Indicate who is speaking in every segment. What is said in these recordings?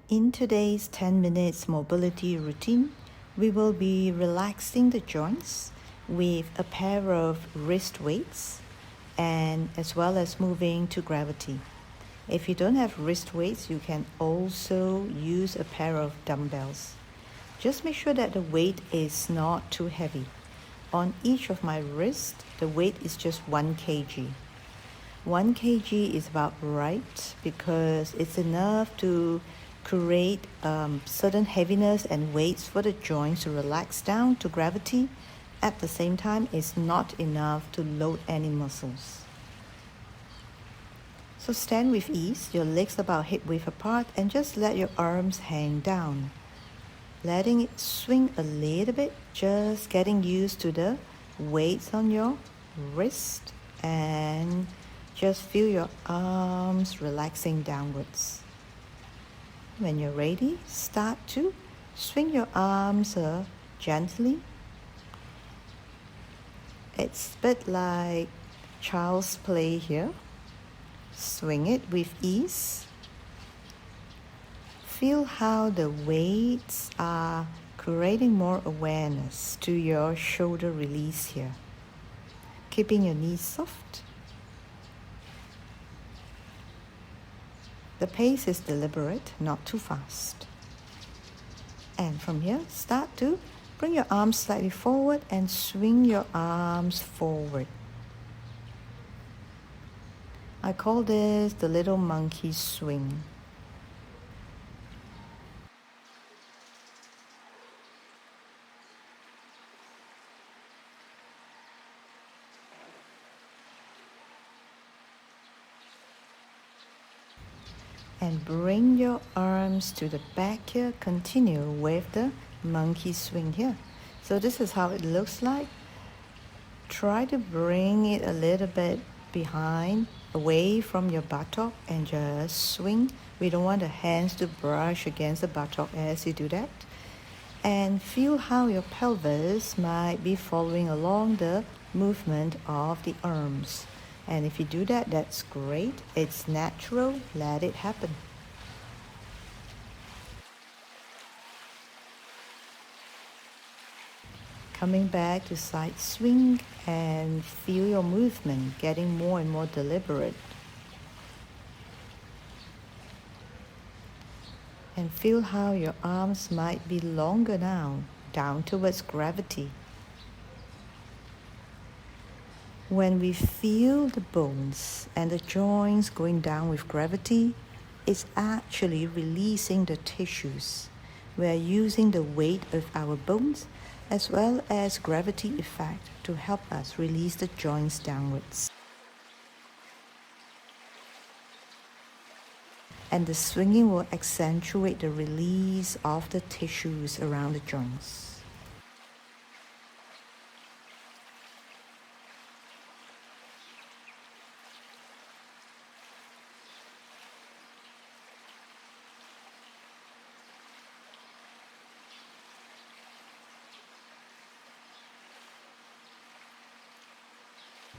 Speaker 1: In today's 10 minutes mobility routine, we will be relaxing the joints with a pair of wrist weights and as well as moving to gravity. If you don't have wrist weights, you can also use a pair of dumbbells. Just make sure that the weight is not too heavy. On each of my wrists, the weight is just 1 kg. 1 kg is about right because it's enough to create certain heaviness and weights for the joints to relax down to gravity. At the same time, it's not enough to load any muscles. So stand with ease, your legs about hip width apart, and just let your arms hang down. Letting it swing a little bit, just getting used to the weights on your wrist, and just feel your arms relaxing downwards. When you're ready, start to swing your arms gently. It's a bit like child's play here. Swing it with ease. Feel how the weights are creating more awareness to your shoulder release here. Keeping your knees soft. The pace is deliberate, not too fast. And from here, start to bring your arms slightly forward and swing your arms forward. I call this the little monkey swing. And bring your arms to the back here. Continue with the monkey swing here. So this is how it looks like. Try to bring it a little bit behind, away from your buttock, and just swing. We don't want the hands to brush against the buttock as you do that. And feel how your pelvis might be following along the movement of the arms. And if you do that, that's great. It's natural. Let it happen. Coming back to side swing and feel your movement getting more and more deliberate. And feel how your arms might be longer now, down towards gravity. When we feel the bones and the joints going down with gravity, it's actually releasing the tissues. We are using the weight of our bones as well as gravity effect to help us release the joints downwards. And the swinging will accentuate the release of the tissues around the joints.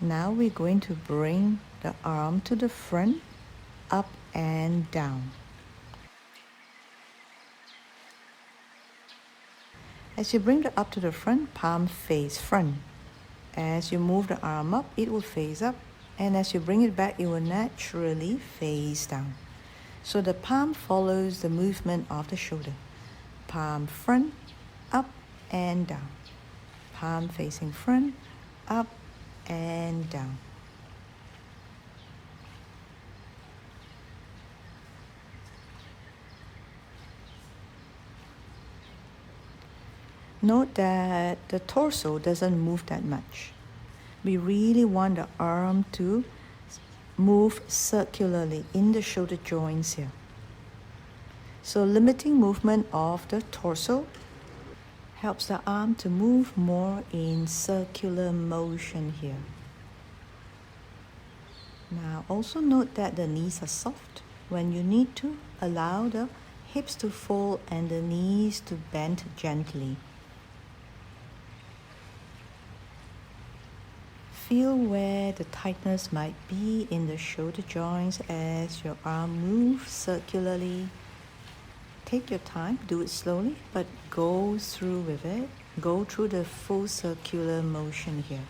Speaker 1: Now we're going to bring the arm to the front, up and down. As you bring the up to the front, palm face front. As you move the arm up, it will face up. And as you bring it back, it will naturally face down. So the palm follows the movement of the shoulder. Palm front, up and down. Palm facing front, up and down. Note that the torso doesn't move that much. We really want the arm to move circularly in the shoulder joints here. So limiting movement of the torso helps the arm to move more in circular motion here. Now also note that the knees are soft. When you need to, allow the hips to fold and the knees to bend gently. Feel where the tightness might be in the shoulder joints as your arm moves circularly. Take your time, do it slowly, but go through with it. Go through the full circular motion here.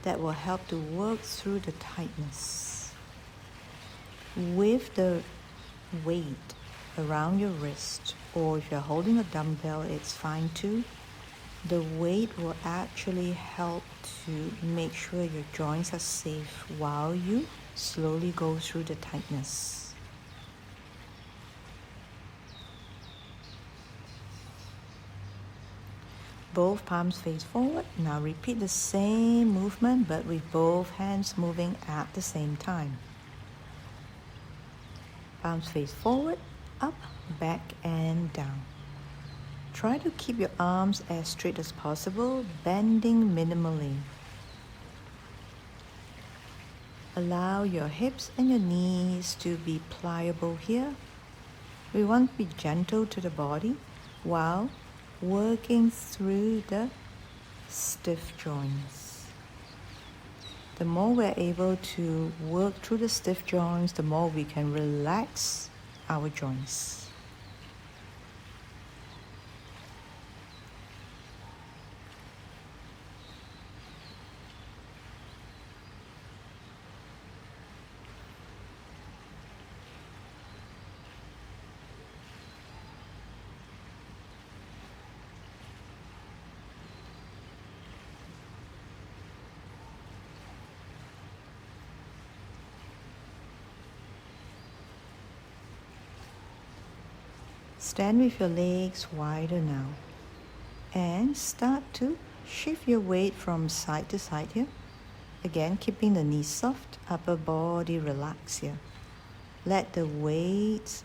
Speaker 1: That will help to work through the tightness. With the weight around your wrist, or if you're holding a dumbbell, it's fine too. The weight will actually help to make sure your joints are safe while you slowly go through the tightness. Both palms face forward. Now repeat the same movement but with both hands moving at the same time. Palms face forward, up, back and down. Try to keep your arms as straight as possible, bending minimally. Allow your hips and your knees to be pliable here. We want to be gentle to the body while working through the stiff joints. The more we're able to work through the stiff joints, the more we can relax our joints. Stand with your legs wider now and start to shift your weight from side to side here. Again, keeping the knees soft, upper body relaxed here. Let the weight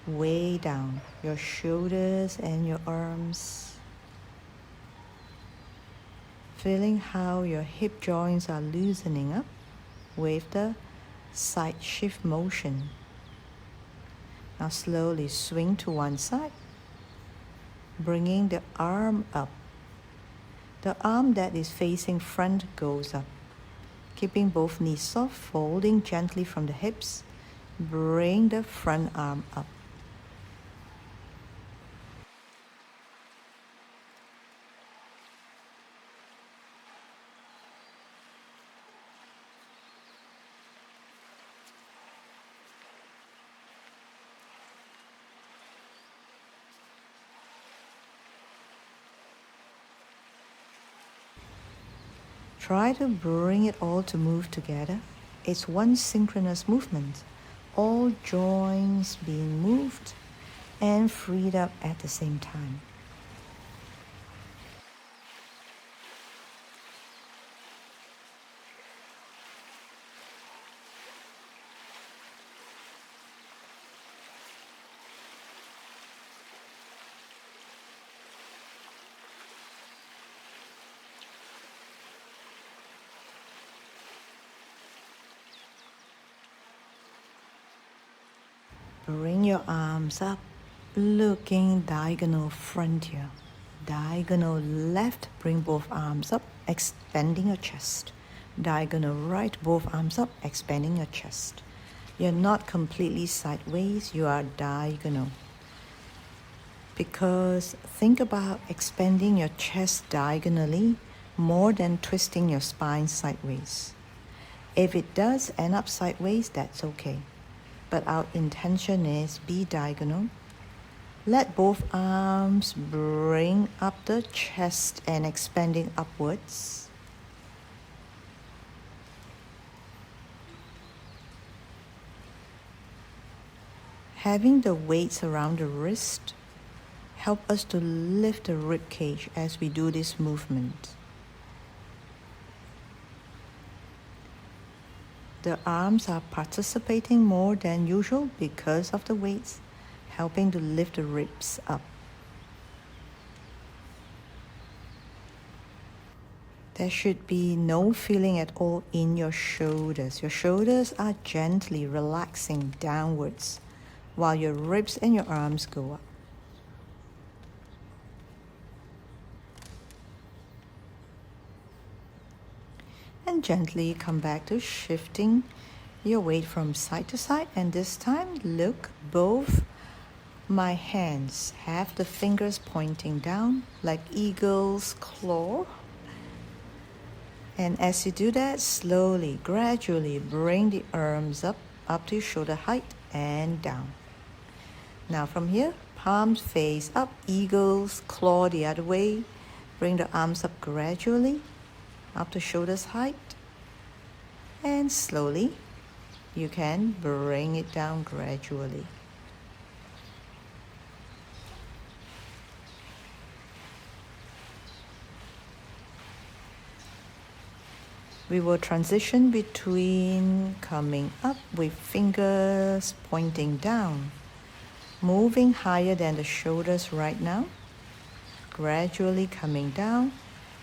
Speaker 1: weigh down your shoulders and your arms. Feeling how your hip joints are loosening up with the side shift motion. Now slowly swing to one side, bringing the arm up. The arm that is facing front goes up. Keeping both knees soft, folding gently from the hips, bring the front arm up. Try to bring it all to move together. It's one synchronous movement, all joints being moved and freed up at the same time. Bring your arms up, looking diagonal front here. Diagonal left, bring both arms up, expanding your chest. Diagonal right, both arms up, expanding your chest. You're not completely sideways, you are diagonal. Because think about expanding your chest diagonally more than twisting your spine sideways. If it does end up sideways, that's okay. But our intention is be diagonal. Let both arms bring up the chest and expanding upwards. Having the weights around the wrist help us to lift the rib cage as we do this movement. The arms are participating more than usual because of the weights, helping to lift the ribs up. There should be no feeling at all in your shoulders. Your shoulders are gently relaxing downwards while your ribs and your arms go up. And gently come back to shifting your weight from side to side, and this time look both my hands have the fingers pointing down like eagle's claw. And as you do that, slowly, gradually bring the arms up to shoulder height and down. Now from here, palms face up, eagles, claw the other way. Bring the arms up gradually, up to shoulders height. And slowly, you can bring it down gradually. We will transition between coming up with fingers pointing down, moving higher than the shoulders right now, gradually coming down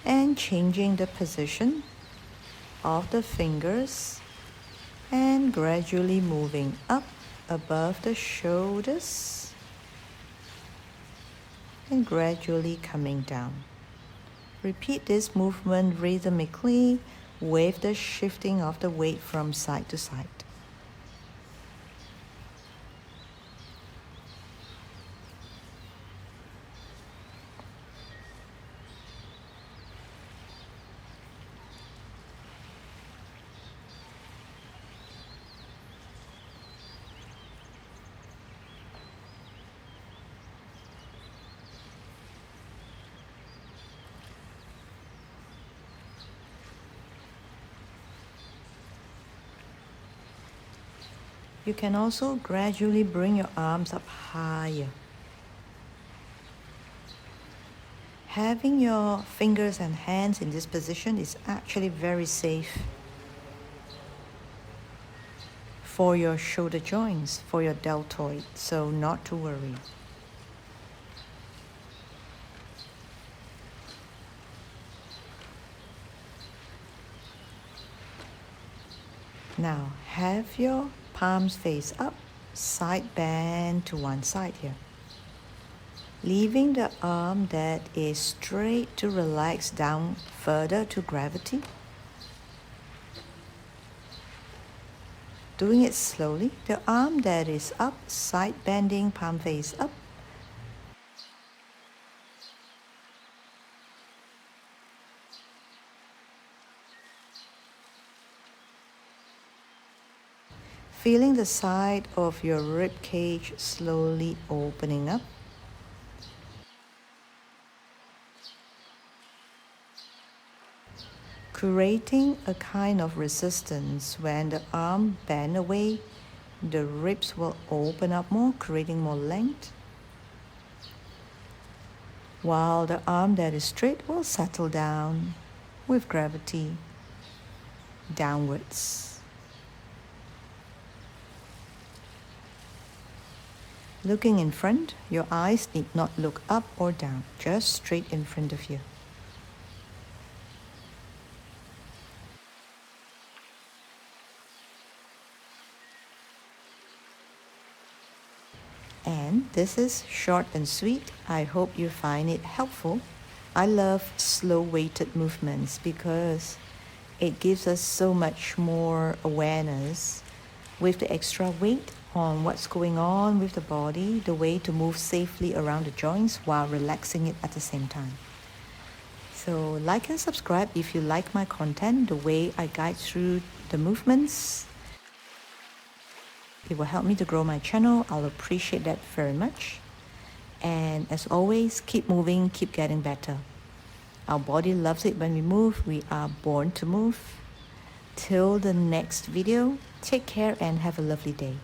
Speaker 1: and changing the position of the fingers and gradually moving up above the shoulders and gradually coming down. Repeat this movement rhythmically with the shifting of the weight from side to side. You can also gradually bring your arms up higher. Having your fingers and hands in this position is actually very safe for your shoulder joints, for your deltoid, so not to worry. Now, have your palms face up, side bend to one side here. Leaving the arm that is straight to relax down further to gravity. Doing it slowly, the arm that is up, side bending, palm face up. Feeling the side of your rib cage slowly opening up. Creating a kind of resistance. When the arm bends away, the ribs will open up more, creating more length, while the arm that is straight will settle down with gravity downwards. Looking in front, your eyes need not look up or down, just straight in front of you. And this is short and sweet. I hope you find it helpful. I love slow weighted movements because it gives us so much more awareness with the extra weight on what's going on with the body, the way to move safely around the joints while relaxing it at the same time. So like and subscribe if you like my content, the way I guide through the movements. It will help me to grow my channel. I'll appreciate that very much. And as always, keep moving, keep getting better. Our body loves it when we move. We are born to move. Till the next video, take care and have a lovely day.